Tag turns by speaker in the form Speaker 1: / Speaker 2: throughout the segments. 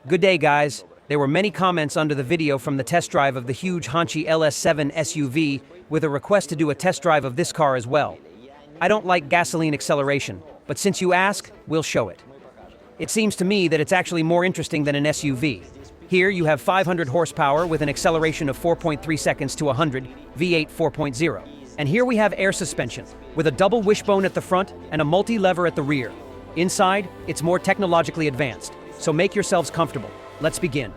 Speaker 1: Good day, guys. There were many comments under the video from the test drive of the huge Hongqi LS7 SUV with a request to do a test drive of this car as well. I don't like gasoline acceleration, but since you ask, we'll show it. It seems to me that it's actually more interesting than an SUV. Here you have 500 horsepower with an acceleration of 4.3 seconds to 100, V8 4.0. And here we have air suspension, with a double wishbone at the front and a multi-lever at the rear. Inside, it's more technologically advanced, so make yourselves comfortable. Let's begin.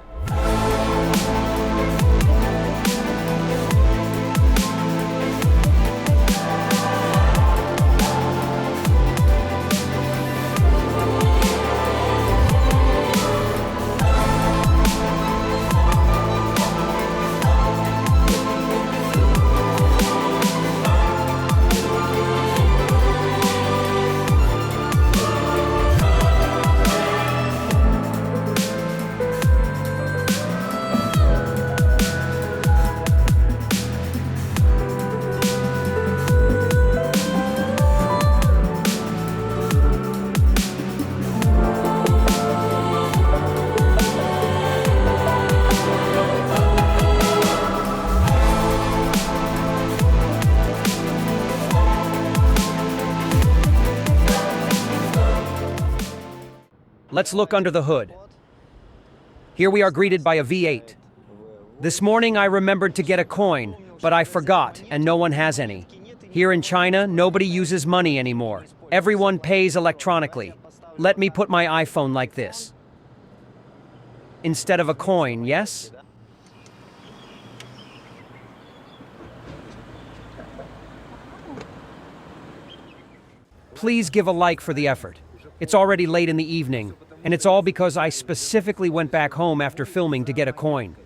Speaker 1: Let's look under the hood. Here we are greeted by a V8. This morning I remembered to get a coin, but I forgot and no one has any. Here in China, nobody uses money anymore. Everyone pays electronically. Let me put my iPhone like this. Instead of a coin, yes? Please give a like for the effort. It's already late in the evening, and it's all because I specifically went back home after filming to get a coin.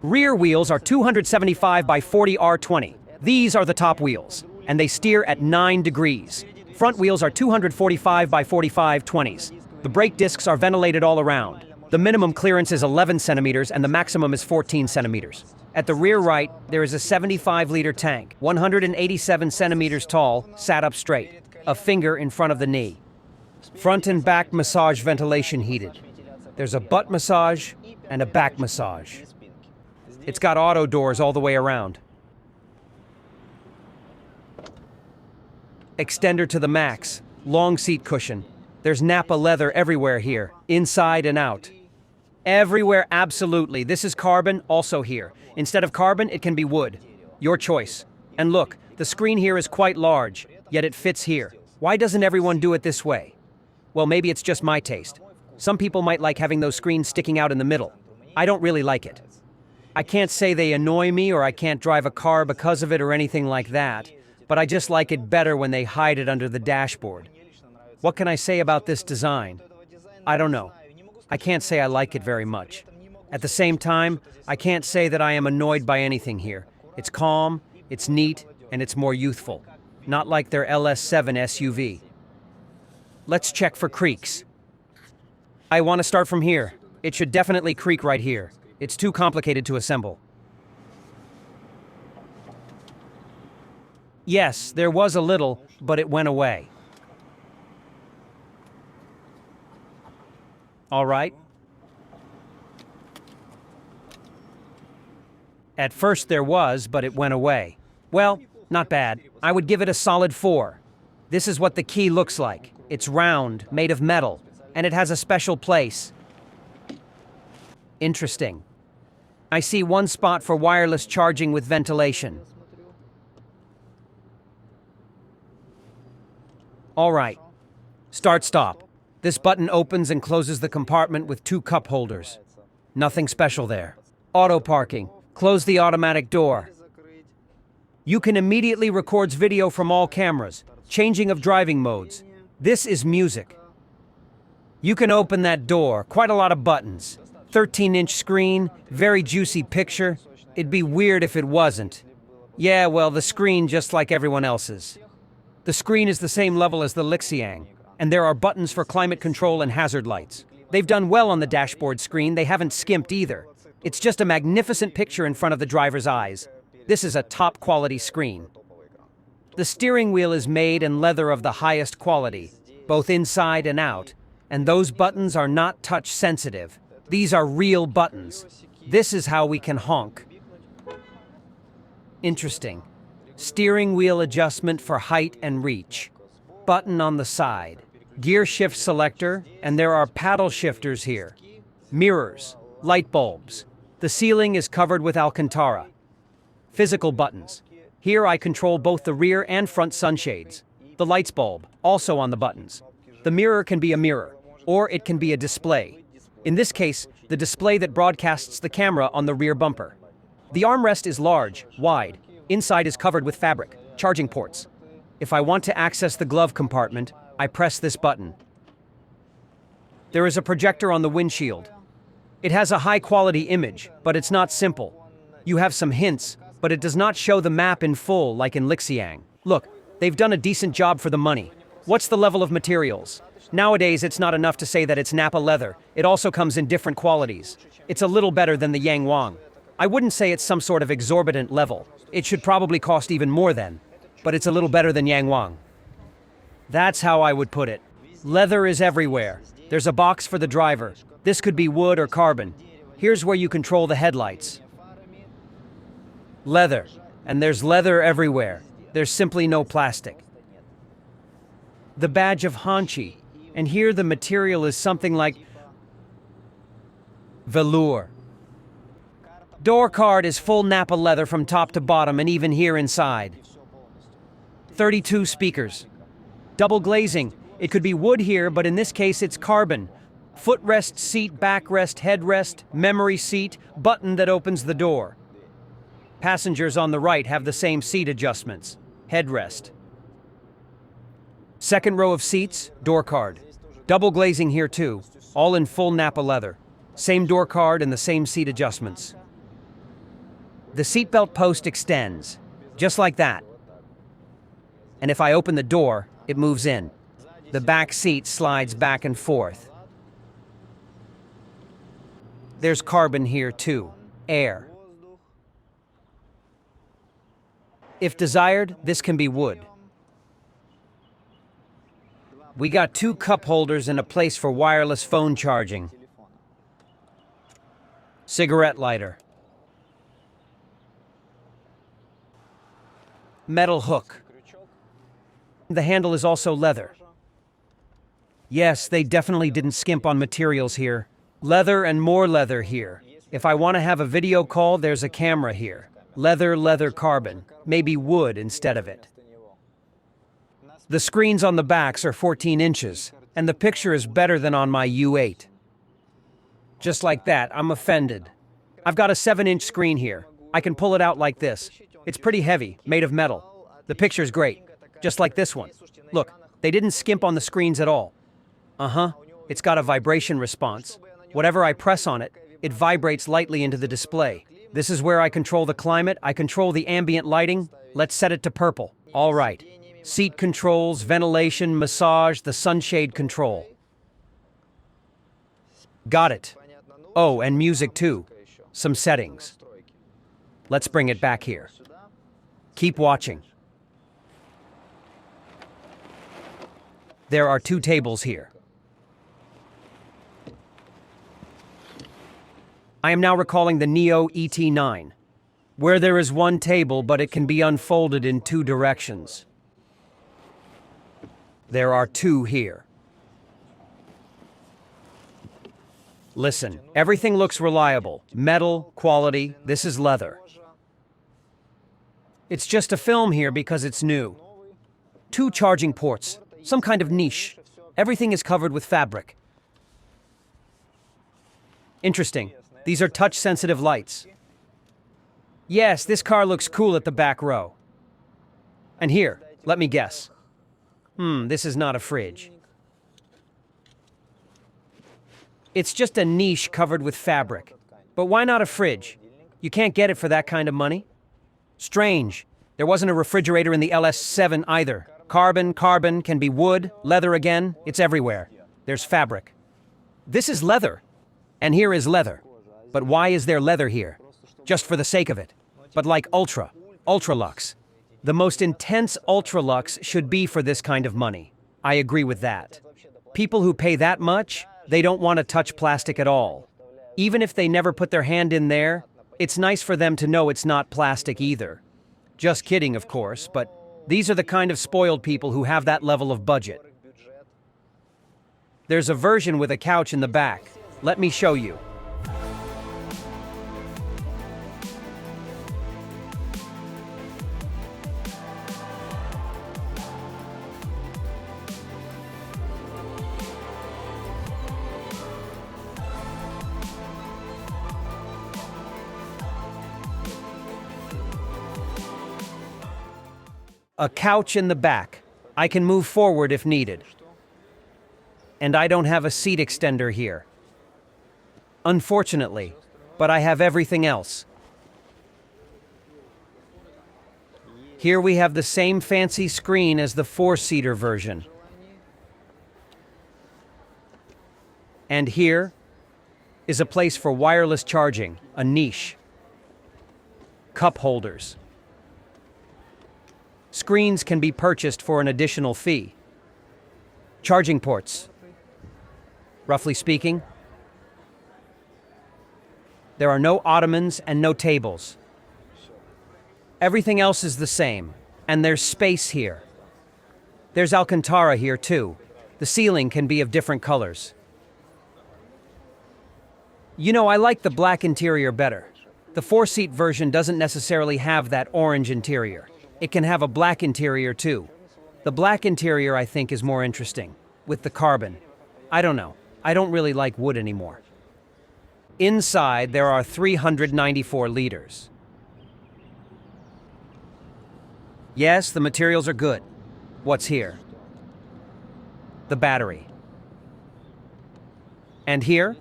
Speaker 1: Rear wheels are 275 by 40 R20. These are the top wheels, and they steer at 9 degrees. Front wheels are 245 by 45 20s. The brake discs are ventilated all around. The minimum clearance is 11 centimeters and the maximum is 14 centimeters. At the rear right, there is a 75-liter tank, 187 centimeters tall, sat up straight, a finger in front of the knee. Front and back massage ventilation heated. There's a butt massage and a back massage. It's got auto doors all the way around. Extender to the max, long seat cushion. There's Nappa leather everywhere here, inside and out. Everywhere, absolutely. This is carbon, also here. Instead of carbon, it can be wood. Your choice. And look, the screen here is quite large, yet it fits here. Why doesn't everyone do it this way? Well, maybe it's just my taste. Some people might like having those screens sticking out in the middle. I don't really like it. I can't say they annoy me or I can't drive a car because of it or anything like that. But I just like it better when they hide it under the dashboard. What can I say about this design? I don't know. I can't say I like it very much. At the same time, I can't say that I am annoyed by anything here. It's calm, it's neat, and it's more youthful. Not like their LS7 SUV. Let's check for creaks. I want to start from here. It should definitely creak right here. It's too complicated to assemble. Yes, there was a little, but it went away. All right. At first there was, but it went away. Well, not bad. I would give it a solid 4. This is what the key looks like. It's round, made of metal, and it has a special place. Interesting. I see one spot for wireless charging with ventilation. All right. Start-stop. This button opens and closes the compartment with 2 cup holders. Nothing special there. Auto parking. Close the automatic door. You can immediately record video from all cameras. Changing of driving modes. This is music. You can open that door. Quite a lot of buttons. 13-inch screen. Very juicy picture. It'd be weird if it wasn't. Yeah, well, the screen just like everyone else's. The screen is the same level as the gilevich.eng, and there are buttons for climate control and hazard lights. They've done well on the dashboard screen, they haven't skimped either. It's just a magnificent picture in front of the driver's eyes. This is a top quality screen. The steering wheel is made in leather of the highest quality, both inside and out, and those buttons are not touch sensitive. These are real buttons. This is how we can honk. Interesting. Steering wheel adjustment for height and reach. Button on the side. Gear shift selector, and there are paddle shifters here. Mirrors, light bulbs. The ceiling is covered with Alcantara. Physical buttons. Here I control both the rear and front sunshades. The lights bulb, also on the buttons. The mirror can be a mirror, or it can be a display. In this case, the display that broadcasts the camera on the rear bumper. The armrest is large, wide. Inside is covered with fabric, charging ports. If I want to access the glove compartment, I press this button. There is a projector on the windshield. It has a high-quality image, but it's not simple. You have some hints, but it does not show the map in full like in gilevich.eng. Look, they've done a decent job for the money. What's the level of materials? Nowadays, it's not enough to say that it's Napa leather. It also comes in different qualities. It's a little better than the Yang Wang. I wouldn't say it's some sort of exorbitant level. It should probably cost even more then. But it's a little better than Yang Wang. That's how I would put it. Leather is everywhere. There's a box for the driver. This could be wood or carbon. Here's where you control the headlights. Leather. And there's leather everywhere. There's simply no plastic. The badge of Hongqi. And here the material is something like velour. Door card is full Napa leather from top to bottom and even here inside. 32 speakers. Double glazing. It could be wood here, but in this case it's carbon. Footrest, seat, backrest, headrest, memory seat, button that opens the door. Passengers on the right have the same seat adjustments. Headrest. Second row of seats, door card. Double glazing here too, all in full Napa leather. Same door card and the same seat adjustments. The seatbelt post extends, just like that. And if I open the door, it moves in. The back seat slides back and forth. There's carbon here too, air. If desired, this can be wood. We got 2 cup holders and a place for wireless phone charging. Cigarette lighter. Metal hook. The handle is also leather. Yes, they definitely didn't skimp on materials here. Leather and more leather here. If I want to have a video call, there's a camera here. Leather, leather, carbon. Maybe wood instead of it. The screens on the backs are 14 inches, and the picture is better than on my U8. Just like that, I'm offended. I've got a 7-inch screen here. I can pull it out like this. It's pretty heavy, made of metal. The picture's great, just like this one. Look, they didn't skimp on the screens at all. It's got a vibration response. Whatever I press on it, it vibrates lightly into the display. This is where I control the climate, I control the ambient lighting. Let's set it to purple. All right. Seat controls, ventilation, massage, the sunshade control. Got it. Oh, and music too. Some settings. Let's bring it back here. Keep watching. There are 2 tables here. I am now recalling the Neo ET9, where there is 1 table, but it can be unfolded in 2 directions. There are 2 here. Listen, everything looks reliable. Metal, quality, this is leather. It's just a film here because it's new. 2 charging ports, some kind of niche. Everything is covered with fabric. Interesting. These are touch-sensitive lights. Yes, this car looks cool at the back row. And here, let me guess. This is not a fridge. It's just a niche covered with fabric. But why not a fridge? You can't get it for that kind of money? Strange. There wasn't a refrigerator in the LS7 either. Carbon can be wood, leather again, it's everywhere. There's fabric. This is leather. And here is leather. But why is there leather here? Just for the sake of it. But like ultra luxe. The most intense ultra luxe should be for this kind of money. I agree with that. People who pay that much, they don't want to touch plastic at all. Even if they never put their hand in there, it's nice for them to know it's not plastic either. Just kidding, of course, but these are the kind of spoiled people who have that level of budget. There's a version with a couch in the back. Let me show you. A couch in the back. I can move forward if needed. And I don't have a seat extender here. Unfortunately, but I have everything else. Here we have the same fancy screen as the four-seater version. And here is a place for wireless charging, a niche. Cup holders. Screens can be purchased for an additional fee. Charging ports. Roughly speaking, there are no ottomans and no tables. Everything else is the same, and there's space here. There's Alcantara here too. The ceiling can be of different colors. You know, I like the black interior better. The four-seat version doesn't necessarily have that orange interior. It can have a black interior too. The black interior, I think, is more interesting, with the carbon. I don't know. I don't really like wood anymore. Inside, there are 394 liters. Yes, the materials are good. What's here? The battery. And here?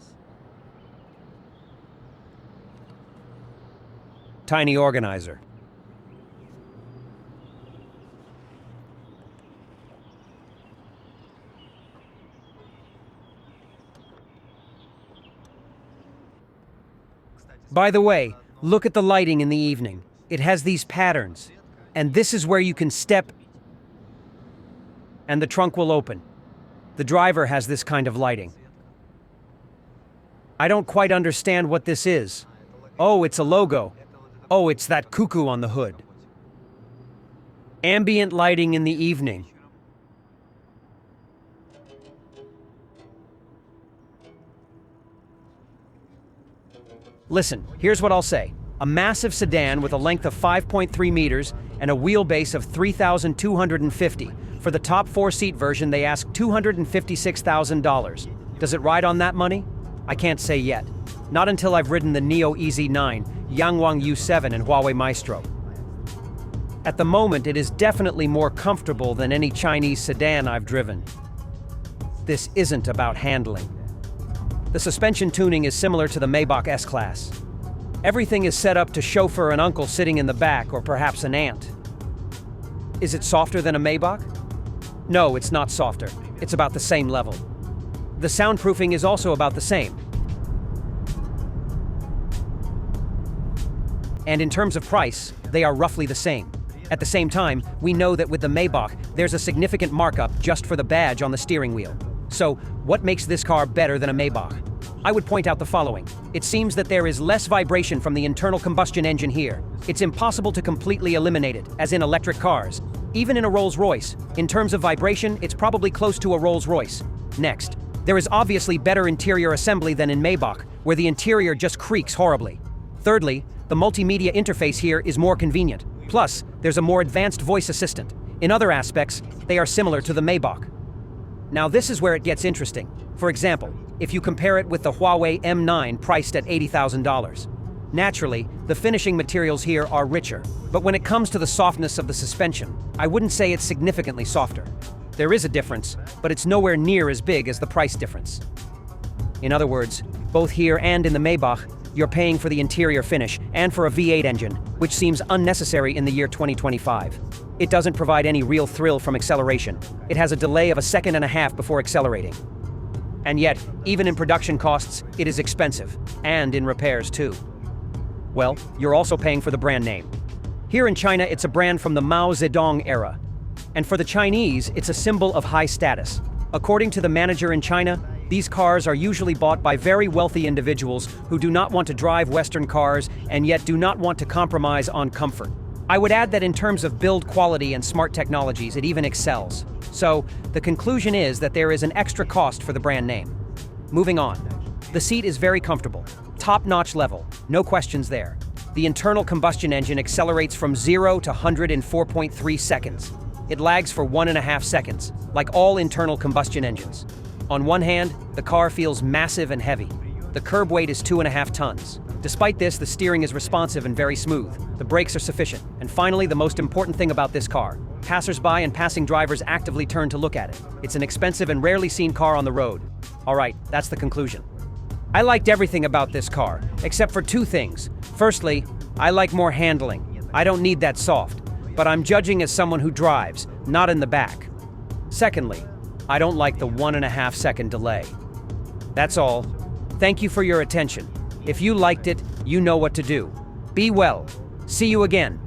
Speaker 1: Tiny organizer. By the way, look at the lighting in the evening. It has these patterns. And this is where you can step and the trunk will open. The driver has this kind of lighting. I don't quite understand what this is. Oh, it's a logo. Oh, it's that cuckoo on the hood. Ambient lighting in the evening. Listen, here's what I'll say. A massive sedan with a length of 5.3 meters and a wheelbase of 3,250. For the top four-seat version, they ask $256,000. Does it ride on that money? I can't say yet. Not until I've ridden the Neo EZ9, Yangwang U7, and Huawei Maestro. At the moment, it is definitely more comfortable than any Chinese sedan I've driven. This isn't about handling. The suspension tuning is similar to the Maybach S-Class. Everything is set up to chauffeur an uncle sitting in the back, or perhaps an aunt. Is it softer than a Maybach? No, it's not softer. It's about the same level. The soundproofing is also about the same. And in terms of price, they are roughly the same. At the same time, we know that with the Maybach, there's a significant markup just for the badge on the steering wheel. So, what makes this car better than a Maybach? I would point out the following. It seems that there is less vibration from the internal combustion engine here. It's impossible to completely eliminate it, as in electric cars. Even in a Rolls-Royce, in terms of vibration, it's probably close to a Rolls-Royce. Next, there is obviously better interior assembly than in Maybach, where the interior just creaks horribly. Thirdly, the multimedia interface here is more convenient. Plus, there's a more advanced voice assistant. In other aspects, they are similar to the Maybach. Now this is where it gets interesting. For example, if you compare it with the Huawei M9 priced at $80,000. Naturally, the finishing materials here are richer, but when it comes to the softness of the suspension, I wouldn't say it's significantly softer. There is a difference, but it's nowhere near as big as the price difference. In other words, both here and in the Maybach, you're paying for the interior finish and for a V8 engine, which seems unnecessary in the year 2025. It doesn't provide any real thrill from acceleration. It has a delay of 1.5 seconds before accelerating. And yet, even in production costs, it is expensive. And in repairs too. Well, you're also paying for the brand name. Here in China, it's a brand from the Mao Zedong era. And for the Chinese, it's a symbol of high status. According to the manager in China, these cars are usually bought by very wealthy individuals who do not want to drive Western cars and yet do not want to compromise on comfort. I would add that in terms of build quality and smart technologies, it even excels. So, the conclusion is that there is an extra cost for the brand name. Moving on. The seat is very comfortable. Top-notch level, no questions there. The internal combustion engine accelerates from 0 to 100 in 4.3 seconds. It lags for 1.5 seconds, like all internal combustion engines. On one hand, the car feels massive and heavy. The curb weight is 2.5 tons. Despite this, the steering is responsive and very smooth. The brakes are sufficient. And finally, the most important thing about this car. Passers-by and passing drivers actively turn to look at it. It's an expensive and rarely seen car on the road. All right, that's the conclusion. I liked everything about this car, except for two things. Firstly, I like more handling. I don't need that soft. But I'm judging as someone who drives, not in the back. Secondly, I don't like the 1.5 second delay. That's all. Thank you for your attention. If you liked it, you know what to do. Be well. See you again.